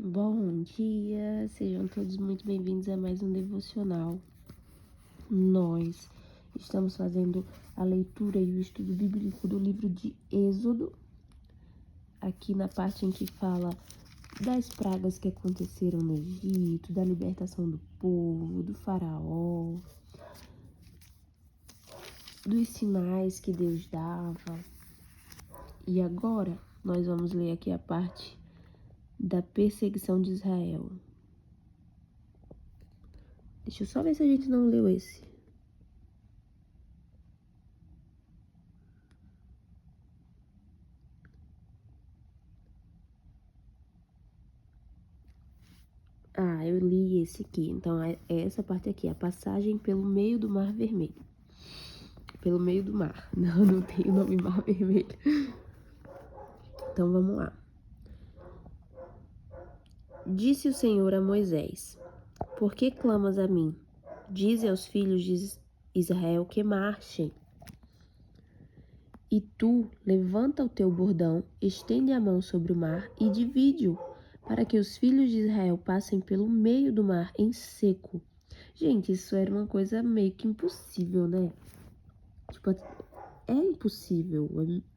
Bom dia, sejam todos muito bem-vindos a mais um devocional. Nós estamos fazendo a leitura e o estudo bíblico do livro de Êxodo, aqui na parte em que fala das pragas que aconteceram no Egito, da libertação do povo, do faraó, dos sinais que Deus dava. E agora nós vamos ler aqui a parte da perseguição de Israel. Deixa eu só ver se a gente não leu esse. Eu li esse aqui. Então, é essa parte aqui, a passagem pelo meio do Mar Vermelho. Pelo meio do mar. Não tem o nome Mar Vermelho. Então, vamos lá. Disse o Senhor a Moisés: Por que clamas a mim? Dize aos filhos de Israel que marchem. E tu, levanta o teu bordão, estende a mão sobre o mar e divide-o, para que os filhos de Israel passem pelo meio do mar em seco. Gente, isso era uma coisa meio que impossível, né? Tipo, é impossível,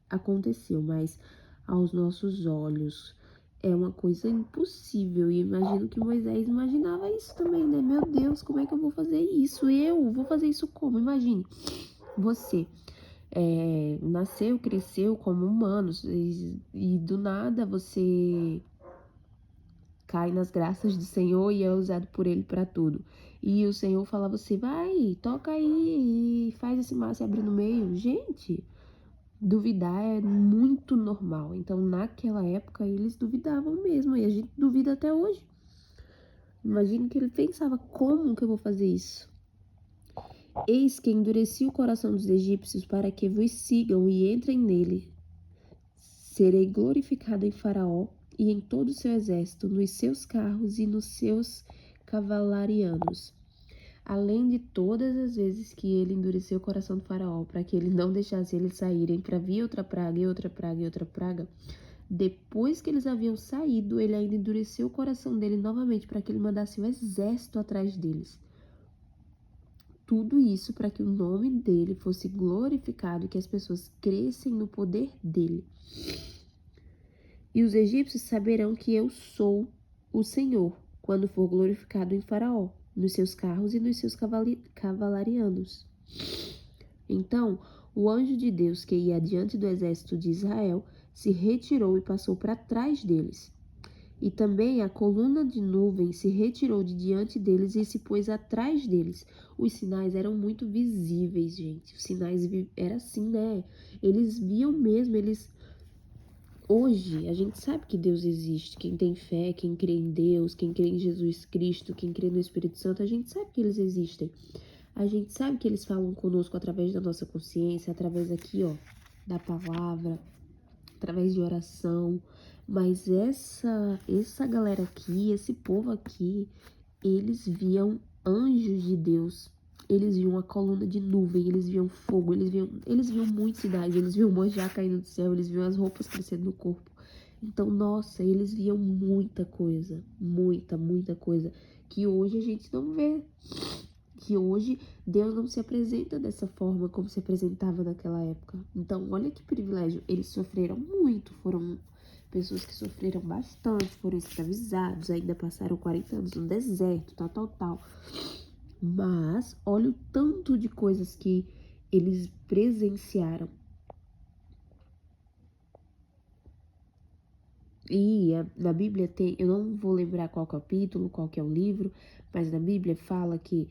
aconteceu, mas aos nossos olhos é uma coisa impossível. E imagino que Moisés imaginava isso também, né? Meu Deus, como é que eu vou fazer isso? Eu vou fazer isso como? Imagine, você nasceu, cresceu como humano e do nada você cai nas graças do Senhor e é usado por Ele para tudo. E o Senhor fala a você, vai, toca aí e faz esse mar se abrir no meio. Gente, duvidar é muito normal. Então, naquela época, eles duvidavam mesmo. E a gente duvida até hoje. Imagine que ele pensava, como que eu vou fazer isso? Eis que endureci o coração dos egípcios para que vos sigam e entrem nele. Serei glorificado em Faraó e em todo o seu exército, nos seus carros e nos seus cavalarianos. Além de todas as vezes que ele endureceu o coração do faraó, para que ele não deixasse eles saírem, para vir outra praga e outra praga e outra praga, depois que eles haviam saído, ele ainda endureceu o coração dele novamente, para que ele mandasse um exército atrás deles. Tudo isso para que o nome dele fosse glorificado e que as pessoas crescem no poder dele. E os egípcios saberão que eu sou o Senhor, quando for glorificado em Faraó, nos seus carros e nos seus cavalarianos. Então, o anjo de Deus que ia adiante do exército de Israel se retirou e passou para trás deles. E também a coluna de nuvem se retirou de diante deles e se pôs atrás deles. Os sinais eram muito visíveis, gente. Os sinais era assim, né? Eles viam mesmo, Hoje, a gente sabe que Deus existe. Quem tem fé, quem crê em Deus, quem crê em Jesus Cristo, quem crê no Espírito Santo, a gente sabe que eles existem. A gente sabe que eles falam conosco através da nossa consciência, através aqui, da palavra, através de oração. Mas essa galera aqui, esse povo aqui, eles viam anjos de Deus. Eles viam a coluna de nuvem, eles viam fogo, eles viam muitos sinais, eles viam manjar caindo do céu, eles viam as roupas crescendo no corpo. Então, nossa, eles viam muita coisa, muita coisa, que hoje a gente não vê. Que hoje Deus não se apresenta dessa forma como se apresentava naquela época. Então, olha que privilégio. Eles sofreram muito, foram pessoas que sofreram bastante, foram escravizados, ainda passaram 40 anos no deserto, tal. Mas olha o tanto de coisas que eles presenciaram. E na Bíblia tem, eu não vou lembrar qual capítulo, qual que é o livro, mas na Bíblia fala que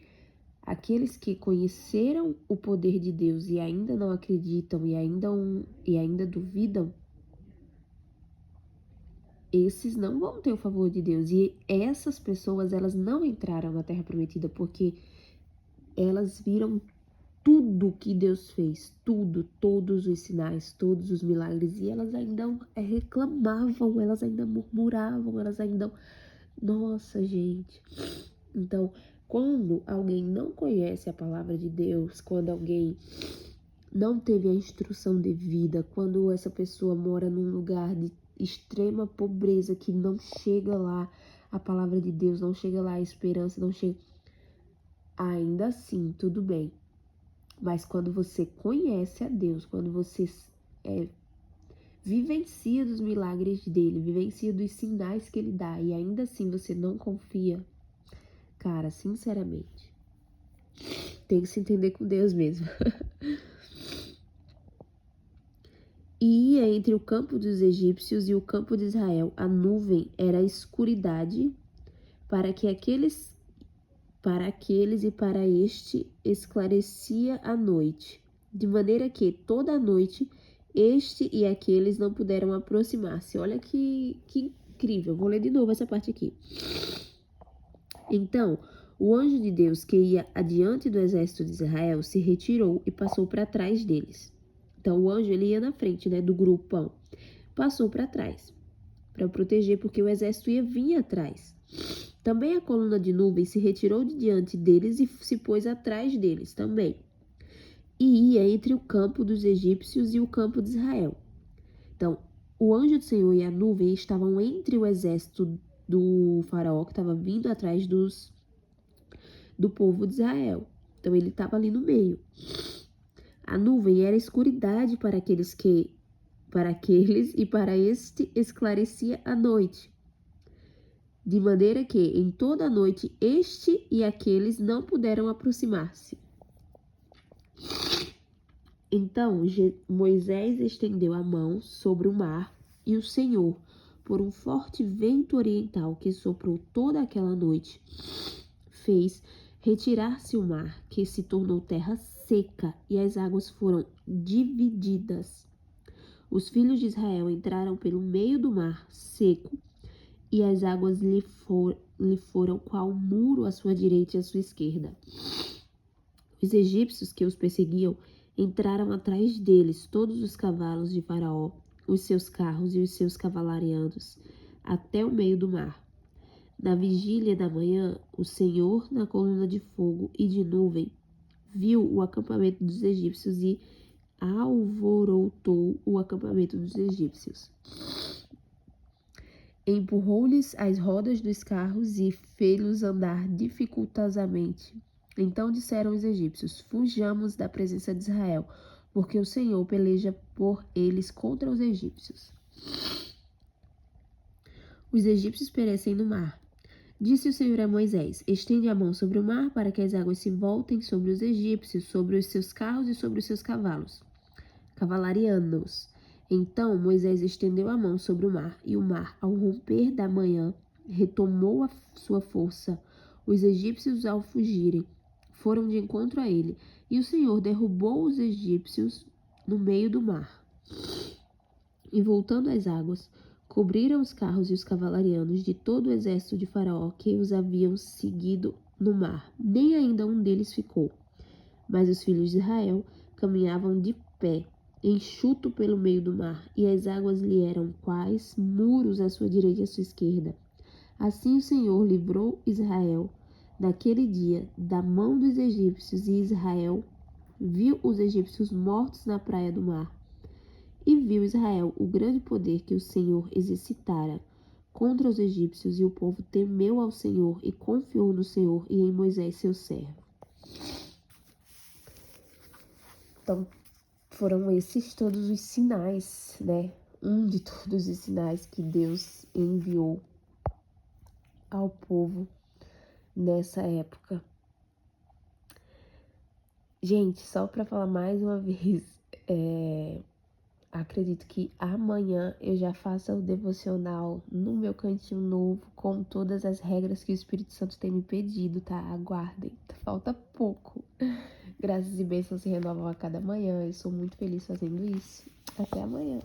aqueles que conheceram o poder de Deus e ainda não acreditam e ainda duvidam, esses não vão ter o favor de Deus. E essas pessoas, elas não entraram na Terra Prometida porque elas viram tudo que Deus fez, tudo, todos os sinais, todos os milagres, e elas ainda reclamavam, elas ainda murmuravam, elas ainda... Nossa, gente. Então, quando alguém não conhece a palavra de Deus, quando alguém não teve a instrução devida, quando essa pessoa mora num lugar extrema pobreza, que não chega lá a palavra de Deus, não chega lá a esperança, não chega. Ainda assim, tudo bem. Mas quando você conhece a Deus, quando você vivencia dos milagres dele, vivencia dos sinais que ele dá, e ainda assim você não confia, cara, sinceramente, tem que se entender com Deus mesmo. E ia entre o campo dos egípcios e o campo de Israel. A nuvem era a escuridade para aqueles e para este esclarecia a noite, de maneira que toda a noite este e aqueles não puderam aproximar-se. Olha que incrível. Vou ler de novo essa parte aqui. Então, o anjo de Deus que ia adiante do exército de Israel se retirou e passou para trás deles. Então, o anjo ele ia na frente, né, do grupão. Passou para trás, para proteger, porque o exército ia vir atrás. Também a coluna de nuvem se retirou de diante deles e se pôs atrás deles também. E ia entre o campo dos egípcios e o campo de Israel. Então, o anjo do Senhor e a nuvem estavam entre o exército do faraó, que estava vindo atrás do povo de Israel. Então, ele estava ali no meio. A nuvem era escuridade para aqueles e para este esclarecia a noite. De maneira que, em toda a noite, este e aqueles não puderam aproximar-se. Então Moisés estendeu a mão sobre o mar, e o Senhor, por um forte vento oriental que soprou toda aquela noite, fez retirar-se o mar, que se tornou terra seca, e as águas foram divididas. Os filhos de Israel entraram pelo meio do mar seco, e as águas lhe foram qual muro à sua direita e à sua esquerda. Os egípcios que os perseguiam entraram atrás deles, todos os cavalos de Faraó, os seus carros e os seus cavalarianos, até o meio do mar. Na vigília da manhã, o Senhor, na coluna de fogo e de nuvem, viu o acampamento dos egípcios e alvorotou o acampamento dos egípcios. Empurrou-lhes as rodas dos carros e fê-los andar dificultosamente. Então disseram os egípcios: fujamos da presença de Israel, porque o Senhor peleja por eles contra os egípcios. Os egípcios perecem no mar. Disse o Senhor a Moisés: estende a mão sobre o mar para que as águas se voltem sobre os egípcios, sobre os seus carros e sobre os seus cavalarianos. Então Moisés estendeu a mão sobre o mar, e o mar, ao romper da manhã, retomou a sua força. Os egípcios, ao fugirem, foram de encontro a ele, e o Senhor derrubou os egípcios no meio do mar. E voltando às águas, cobriram os carros e os cavalarianos de todo o exército de Faraó que os haviam seguido no mar. Nem ainda um deles ficou. Mas os filhos de Israel caminhavam de pé, enxuto pelo meio do mar, e as águas lhe eram quais muros à sua direita e à sua esquerda. Assim o Senhor livrou Israel naquele dia da mão dos egípcios, e Israel viu os egípcios mortos na praia do mar. E viu Israel o grande poder que o Senhor exercitara contra os egípcios, e o povo temeu ao Senhor e confiou no Senhor e em Moisés seu servo. Então, foram esses todos os sinais, né? Um de todos os sinais que Deus enviou ao povo nessa época. Gente, só para falar mais uma vez, acredito que amanhã eu já faça o devocional no meu cantinho novo, com todas as regras que o Espírito Santo tem me pedido, tá? Aguardem, falta pouco. Graças e bênçãos se renovam a cada manhã. Eu sou muito feliz fazendo isso. Até amanhã.